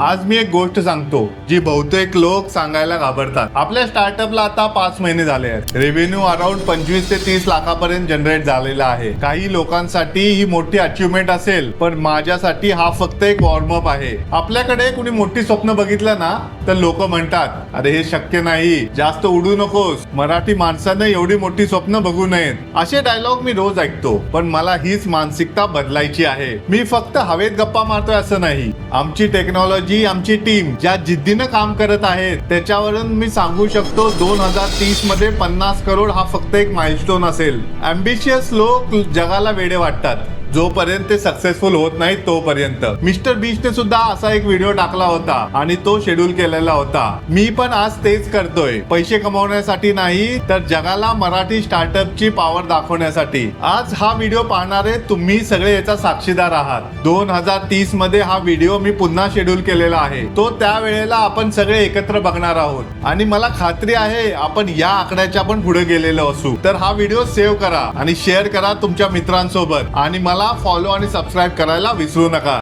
आज मी एक गोष्ट सांगतो जी बहुतेक लोक सांगायला घाबरतात. आपल्या स्टार्टअपला आता 5 महिने झाले आहेत. रेव्हेन्यू अराउंड 25 ते 30 लाखापर्यंत जनरेट झालेला आहे. काही लोकांसाठी ही मोठी अचिव्हमेंट असेल, पण माझ्यासाठी हा फक्त एक वॉर्मअप आहे. आपल्याकडे कुणी मोठी स्वप्न बघितलं ना तर लोक म्हणतात, अरे हे शक्य नाही, जास्त उडू नकोस, मराठी माणसानं एवढी मोठी स्वप्न बघू नयेत. असे डायलॉग मी रोज ऐकतो, पण मला हीच मानसिकता बदलायची आहे. मी फक्त हवेत गप्पा मारतोय असं नाही. आमची टेक्नॉलॉजी, आमची टीम ज्या जिद्दीनं काम करत आहेत त्याच्यावरून मी सांगू शकतो 2030 मध्ये 50 करोड हा फक्त एक माइलस्टोन असेल. अँबिशियस लोक जगाला वेडे वाटतात जोपर्यंत ते सक्सेसफुल होत नाही तोपर्यंत. मिस्टर बीस्टने सुद्धा असा एक व्हिडिओ टाकला होता आणि तो शेड्यूल केलेला होता. मी पण आज तेच करतोय, पैसे कमवण्यासाठी नाही तर जगाला मराठी स्टार्टअपची पॉवर दाखवण्यासाठी. आज हा व्हिडिओ पाहणारे तुम्ही सगळे याचा साक्षीदार आहात. 2030 मध्ये हा व्हिडिओ मी पुन्हा शेड्यूल केलेला आहे. तो त्यावेळेला आपण सगळे एकत्र बघणार आहोत आणि मला खात्री आहे आपण या आकड्याच्या पण पुढे गेलेलो असू. तर हा व्हिडिओ सेव्ह करा आणि शेअर करा तुमच्या मित्रांसोबत आणि मला फॉलो आणि सबस्क्राईब करायला विसरू नका.